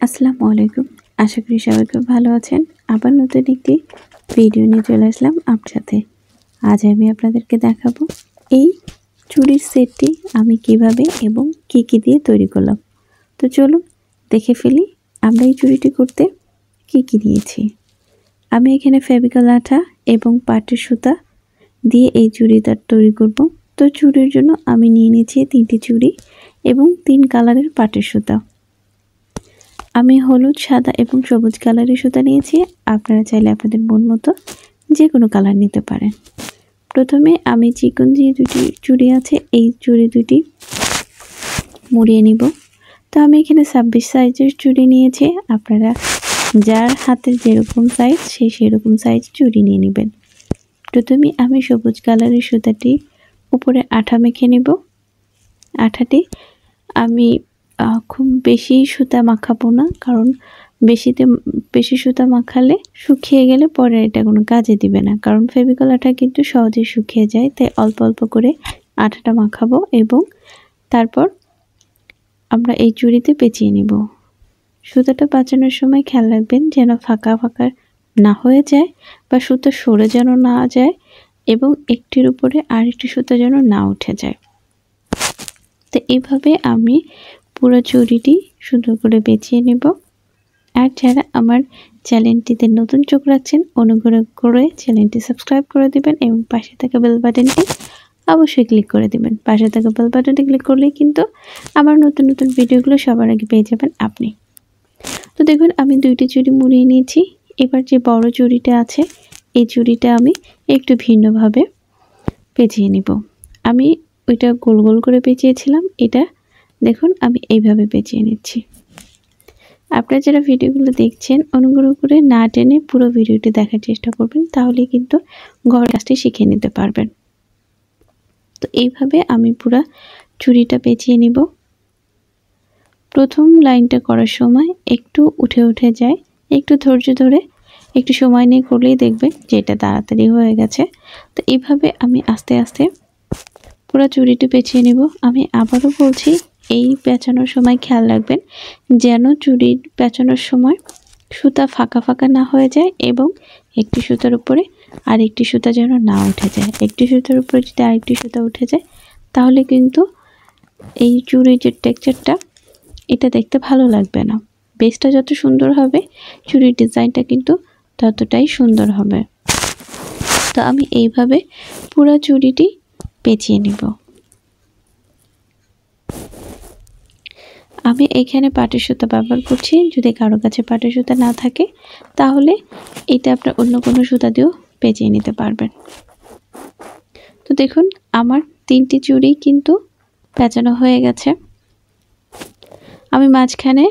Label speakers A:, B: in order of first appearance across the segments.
A: আসসালামু আলাইকুম। আশা করি সবাই খুব ভালো আছেন। আবার নতুন একটি ভিডিও নিয়ে চলে আসলাম আপনার সাথে। আজ আমি আপনাদেরকে দেখাবো এই চুড়ির সেটটি আমি কিভাবে এবং কি দিয়ে তৈরি করলাম। তো চলুন দেখে ফেলি আমরা এই চুড়িটি করতে কি নিয়েছি। আমি এখানে ফেভিকল আঠা এবং পাটের সুতা দিয়ে এই চুড়িটা তৈরি করব। তো চুড়ির জন্য আমি নিয়ে নিয়েছি 3টি চুড়ি এবং 3 কালারের পাটের সুতা। আমি হলুদ, সাদা এবং সবুজ কালারের সুতা নিয়েছি। আপনারা চাইলে আপনাদের মন মতো যে কোনো কালার নিতে পারেন। প্রথমে আমি চিকন যে দুটি চুড়ি আছে এই চুড়ি দুটি মুড়িয়ে নিব। তো আমি এখানে 26 সাইজের চুড়ি নিয়েছি। আপনারা যার হাতের যেরকম সাইজ সেরকম সাইজ চুড়ি নিয়ে নেবেন। প্রথমে আমি সবুজ কালারের সুতাটি উপরে আঠা মেখে নেব। আঠাটি আমি খুব বেশি সুতা মাখাবো না, কারণ বেশি সুতা মাখালে শুকিয়ে গেলে পরে এটা কোনো কাজে দিবে না, কারণ ফেভিকল আঠা কিন্তু সহজে শুকিয়ে যায়। তাই অল্প অল্প করে আঠাটা মাখাবো এবং তারপর আমরা এই চুড়িতে পেঁচিয়ে নিব। সুতাটা পাচানোর সময় খেয়াল রাখবেন যেন ফাঁকা না হয়ে যায় বা সুতা সরে যেন না যায় এবং একটির উপরে আরেকটি সুতা যেন না উঠে যায়। তো এইভাবে আমি পুরো চুড়িটি সুন্দর করে পেঁচিয়ে নেব। আর যারা আমার চ্যানেলটিতে নতুন চোখ রাখছেন অনুগ্রহ করে চ্যানেলটি সাবস্ক্রাইব করে দিবেন এবং পাশে থাকা বেল বাটনটি অবশ্যই ক্লিক করে দিবেন। পাশে থাকা বেল বাটনটি ক্লিক করলেই কিন্তু আমার নতুন ভিডিওগুলো সবার আগে পেয়ে যাবেন আপনি। তো দেখুন আমি 2টি চুড়ি মুড়িয়ে নিয়েছি। এবার যে বড় চুড়িটা আছে এই চুড়িটা আমি একটু ভিন্নভাবে পেঁচিয়ে নিব। আমি ওইটা গোল গোল করে পেঁচিয়েছিলাম, এটা দেখুন আমি এইভাবে পেঁচিয়ে নিচ্ছি। আপনারা যারা ভিডিওগুলো দেখছেন অনুগ্রহ করে না টেনে পুরো ভিডিওটি দেখার চেষ্টা করবেন, তাহলে কিন্তু ঘরের কাজটি শিখে নিতে পারবেন। তো এইভাবে আমি পুরো চুড়িটা পেঁচিয়ে নিব। প্রথম লাইনটা করার সময় একটু উঠে যায়, একটু ধৈর্য ধরে একটু সময় নিয়ে করলেই দেখবেন যে এটা তাড়াতাড়ি হয়ে গেছে। তো এইভাবে আমি আস্তে আস্তে পুরো চুড়িটি পেঁচিয়ে নিব। আমি আবারও বলছি, এই পেঁচানোর সময় খেয়াল রাখবেন যেন চুড়ি পেঁচানোর সময় সুতা ফাঁকা না হয়ে যায় এবং একটি সুতার উপরে আরেকটি সুতা যেন না উঠে যায়। একটি সুতার উপরে যদি আরেকটি সুতা উঠে যায় তাহলে কিন্তু এই চুড়ির যে টেক্সচারটা এটা দেখতে ভালো লাগবে না। বেসটা যত সুন্দর হবে চুড়ির ডিজাইনটা কিন্তু ততটাই সুন্দর হবে। তো আমি এইভাবে পুরো চুড়িটি পেঁচিয়ে নিব। আমি এখানে পাটের সুতা ব্যবহার করছি। যদি কারো কাছে পাটের সুতা না থাকে তাহলে এটা আপনার অন্য কোনো সুতা দিয়েও পেঁচিয়ে নিতে পারবেন। তো দেখুন আমার 3টি চুড়ি কিন্তু পেঁচানো হয়ে গেছে। আমি মাঝখানে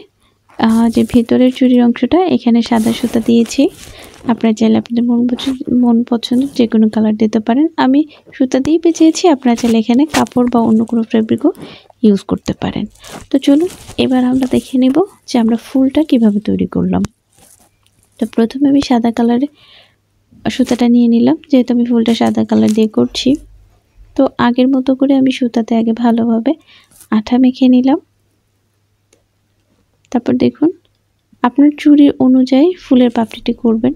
A: যে ভেতরের চুড়ির অংশটা এখানে সাদা সুতা দিয়েছি। আপনারা চাইলে আপনাদের মন পছন্দ যে কোনো কালার দিতে পারেন। আমি সুতা দিয়ে পেঁচিয়েছি, আপনারা চাইলে এখানে কাপড় বা অন্য কোনো ফেব্রিকও ইউজ করতে পারেন। তো চলুন এবার আমরা দেখে নেব যে আমরা ফুলটা কিভাবে তৈরি করলাম। তো প্রথমে আমি সাদা কালারের সুতাটা নিয়ে নিলাম, যেহেতু আমি ফুলটা সাদা কালার দিয়ে করছি। তো আগের মতো করে আমি সুতাতে আগে ভালোভাবে আঠা মেখে নিলাম। তারপর দেখুন আপনার চুড়ির অনুযায়ী ফুলের পাপড়িটি করবেন,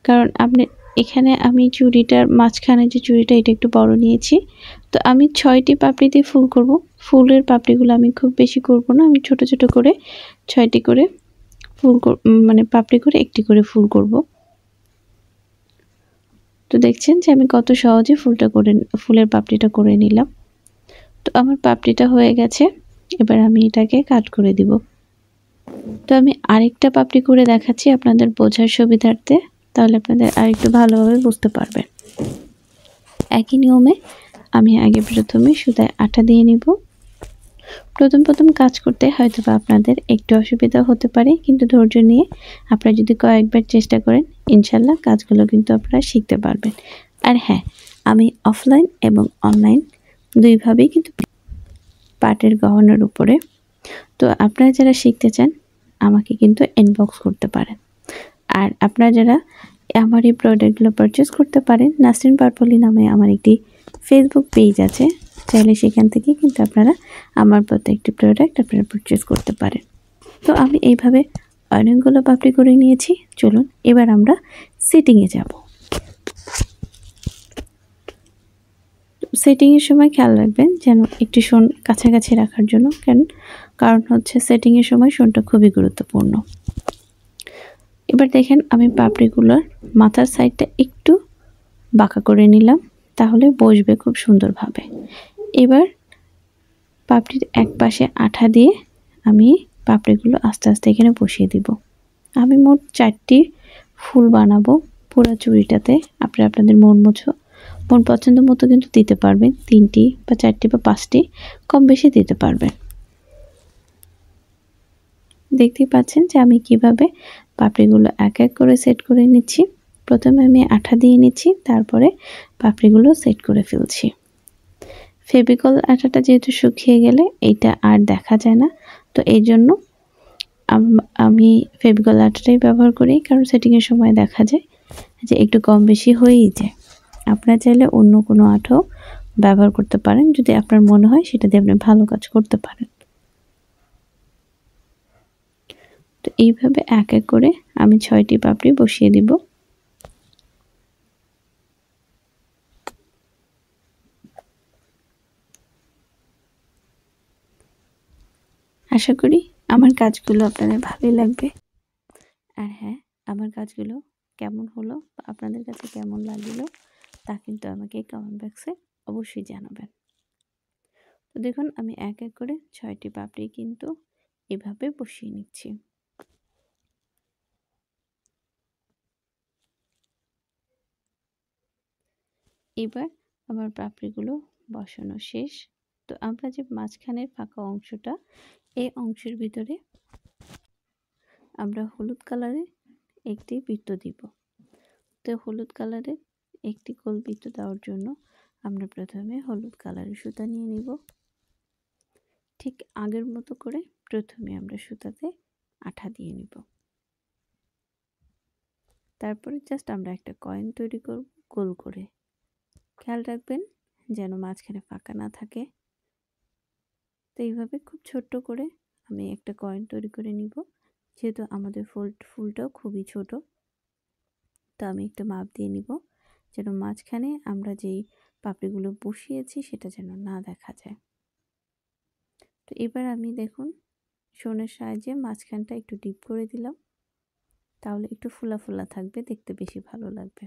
A: কারণ আপনি এখানে আমি চুড়িটার মাঝখানে যে চুড়িটা এটা একটু বড় নিয়েছি। তো আমি 6টি পাপড়ি দিয়ে ফুল করব। ফুলের পাপড়িগুলো আমি খুব বেশি করব না, আমি ছোট ছোট করে 6টি করে ফুল মানে পাপড়ি করে একটি করে ফুল করব। তো দেখছেন যে আমি কত সহজে ফুলের পাপড়িটা করে নিলাম। তো আমার পাপড়িটা হয়ে গেছে, এবার আমি এটাকে কাট করে দিব। তো আমি আরেকটা পাপড়ি করে দেখাচ্ছি আপনাদের বোঝার সুবিধার্থে, তাহলে আপনাদের আরেকটু ভালোভাবে বুঝতে পারবেন। একই নিয়মে আমি আগে প্রথমে সুতায় আঠা দিয়ে নিব। প্রথম কাজ করতে হয়তো বা আপনাদের একটু অসুবিধা হতে পারে, কিন্তু ধৈর্য নিয়ে আপনারা যদি কয়েকবার চেষ্টা করেন ইনশাল্লাহ কাজগুলো কিন্তু আপনারা শিখতে পারবেন। আর হ্যাঁ, আমি অফলাইন এবং অনলাইন দুইভাবেই কিন্তু পাটের গহনার উপরে। তো আপনারা যারা শিখতে চান আমাকে কিন্তু ইনবক্স করতে পারেন। আর আপনারা যারা আমার এই প্রোডাক্টগুলো পারচেস করতে পারেন, নাসরিন পাটপলি নামে আমার একটি ফেসবুক পেজ আছে, চাইলে সেখান থেকে কিন্তু আপনারা আমার প্রত্যেকটি প্রোডাক্ট আপনারা পারচেস করতে পারেন। তো আমি এইভাবে অনেকগুলো পাপড়ি করে নিয়েছি। চলুন এবার আমরা সেটিংয়ে যাব। সেটিংয়ের সময় খেয়াল রাখবেন যেন একটি শোন কাছাকাছি রাখার জন্য, কারণ হচ্ছে সেটিংয়ের সময় শোনটা খুবই গুরুত্বপূর্ণ। এবার দেখেন আমি পাপড়িগুলোর মাথার সাইডটা একটু বাঁকা করে নিলাম, তাহলে বসবে খুব সুন্দরভাবে। এবার পাপড়ির এক পাশে আঠা দিয়ে আমি পাপড়িগুলো আস্তে আস্তে এখানে বসিয়ে দিব। আমি মোট 4টি ফুল বানাবো পুরো চুড়িটাতে। আপনারা আপনাদের মন পছন্দ মতো কিন্তু দিতে পারবেন, 3টি বা 4টি বা 5টি, কম বেশি দিতে পারবেন। দেখতেই পাচ্ছেন যে আমি কিভাবে পাপড়িগুলো এক এক করে সেট করে নিচ্ছি। প্রথমে আমি আঠা দিয়ে নিচ্ছি, তারপরে পাপড়িগুলো সেট করে ফেলছি। ফেভিকল আঠাটা যেহেতু শুকিয়ে গেলে এইটা আর দেখা যায় না, তো এই জন্য আমি ফেভিকল আঠাটাই ব্যবহার করি, কারণ সেটিংয়ের সময় দেখা যায় যে একটু কম বেশি হয়েই যায়। আপনারা চাইলে অন্য কোনো আঠাও ব্যবহার করতে পারেন, যদি আপনার মনে হয় সেটা দিয়ে আপনি ভালো কাজ করতে পারেন। তো এইভাবে এক এক করে আমি 6টি পাপড়ি বসিয়ে দিব। আশা করি আমার কাজগুলো আপনাদের ভালোই লাগবে। আর হ্যাঁ, আমার কাজগুলো কেমন হলো বা আপনাদের কাছে কেমন লাগলো তা কিন্তু আমাকে কমেন্ট বক্সে অবশ্যই জানাবেন। তো দেখুন আমি এক এক করে 6টি পাপড়ি কিন্তু এভাবে বসিয়ে নিচ্ছি। এবার আমার পাপড়িগুলো বসানো শেষ। তো আমরা যে মাঝখানের ফাঁকা অংশটা, এই অংশের ভিতরে আমরা হলুদ কালারের একটি বৃত্ত দিব। তো হলুদ কালারের একটি গোল বৃত্ত দেওয়ার জন্য আমরা প্রথমে হলুদ কালারের সুতা নিয়ে নিব। ঠিক আগের মতো করে প্রথমে আমরা সুতাতে আঠা দিয়ে নিব। তারপরে জাস্ট আমরা একটা কয়েন তৈরি করব গোল করে। খেয়াল রাখবেন যেন মাঝখানে ফাঁকা না থাকে। তো এইভাবে খুব ছোট্ট করে আমি একটা কয়েন তৈরি করে নিব। যেহেতু আমাদের ফুলটাও খুবই ছোট, তো আমি একটা মাপ দিয়ে নিব যেন মাঝখানে আমরা যেই পাপড়িগুলো বসিয়েছি সেটা যেন না দেখা যায়। তো এবার আমি দেখুন শোনের সাহায্যে মাঝখানটা একটু ডিপ করে দিলাম, তাহলে একটু ফোলা ফোলা থাকবে, দেখতে বেশি ভালো লাগবে।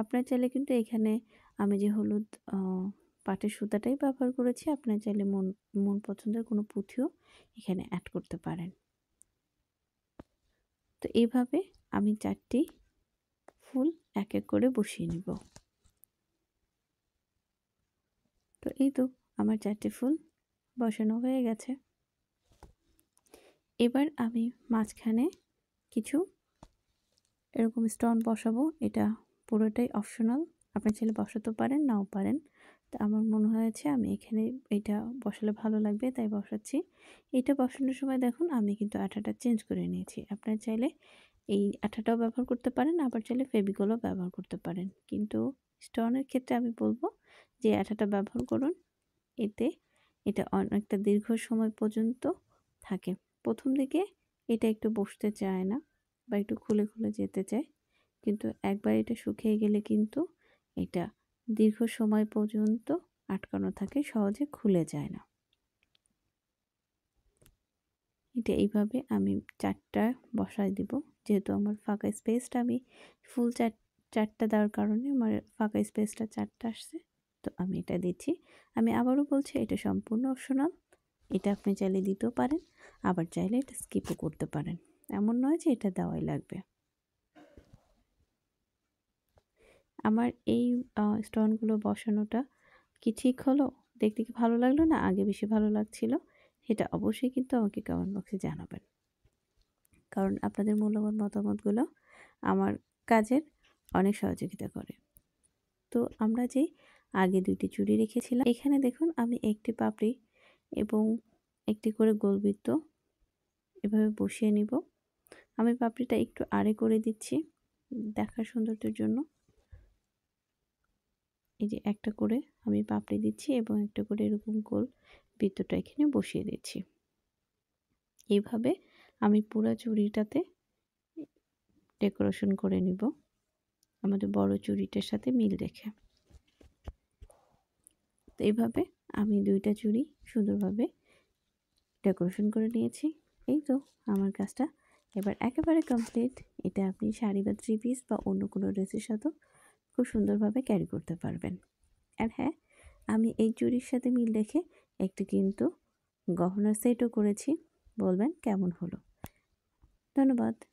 A: আপনার চাইলে কিন্তু এখানে আমি যে হলুদ পাটের সুতাটাই ব্যবহার করেছি, আপনার চাইলে মন পছন্দের কোনো পুঁথিও এখানে অ্যাড করতে পারেন। তো এইভাবে আমি 4টি ফুল এক এক করে বসিয়ে নিব। তো এই তো আমার 4টি ফুল বসানো হয়ে গেছে। এবার আমি মাঝখানে কিছু এরকম স্টোন বসাবো। এটা পুরোটাই অপশনাল, আপনি চাইলে বসাতে পারেন নাও পারেন। তো আমার মনে হয়েছে আমি এখানে এটা বসালে ভালো লাগবে তাই বসাচ্ছি। এটা বসানোর সময় দেখুন আমি কিন্তু আঠাটা চেঞ্জ করে নিয়েছি। আপনারা চাইলে এই আঠাটাও ব্যবহার করতে পারেন, আবার চাইলে ফেভিকলও ব্যবহার করতে পারেন, কিন্তু স্টোনের ক্ষেত্রে আমি বলবো যে আঠাটা ব্যবহার করুন। এতে এটা অনেকটা দীর্ঘ সময় পর্যন্ত থাকে। প্রথম দিকে এটা একটু বসতে চায় না বা একটু খুলে খুলে যেতে চায়, কিন্তু একবার এটা শুকিয়ে গেলে কিন্তু এটা দীর্ঘ সময় পর্যন্ত আটকানো থাকে, সহজে খুলে যায় না। এটা এইভাবে আমি 4টা বসায় দিব। যেহেতু আমার ফাঁকা স্পেসটা আমি ফুল 4টা দেওয়ার কারণে আমার ফাঁকা স্পেসটা 4টা আসছে, তো আমি এটা দিচ্ছি। আমি আবারও বলছি এটা সম্পূর্ণ অপশনাল, এটা আপনি চাইলে দিতেও পারেন, আবার চাইলে এটা স্কিপও করতে পারেন, এমন নয় যে এটা দেওয়াই লাগবে। আমার এই স্টোনগুলো বসানোটা কি ঠিক হলো? দেখতে কি ভালো লাগলো না আগে বেশি ভালো লাগছিল? সেটা অবশ্যই কিন্তু আমাকে কমেন্ট বক্সে জানাবেন, কারণ আপনাদের মূল্যবান মতামতগুলো আমার কাজের অনেক সহযোগিতা করে। তো আমরা যে আগে 2টি চুড়ি রেখেছিলাম, এখানে দেখুন আমি একটি পাপড়ি এবং একটি করে গোলবৃত্ত এভাবে বসিয়ে নিব। আমি পাপড়িটা একটু আড়ে করে দিচ্ছি দেখার সৌন্দর্যের জন্য। এই যে একটা করে আমি পাপড়ি দিচ্ছি এবং একটা করে এরকম গোল বৃত্তটা এখানে বসিয়ে দিচ্ছি। এইভাবে আমি পুরো চুড়িটাতে ডেকোরেশন করে নিব আমাদের বড় চুড়িটার সাথে মিল রেখে। তো এইভাবে আমি দুইটা চুড়ি সুন্দরভাবে ডেকোরেশন করে নিয়েছি। এই তো আমার কাজটা এবার একেবারে কমপ্লিট। এটা আপনি শাড়ি বা থ্রি পিস বা অন্য কোনো ড্রেসের সাথেও খুব সুন্দরভাবে ক্যারি করতে পারবেন। আর হ্যাঁ, আমি এই চুড়ির সাথে মিল রেখে একটু কিন্তু গহনার সেটও করেছি। বলবেন কেমন হলো। ধন্যবাদ।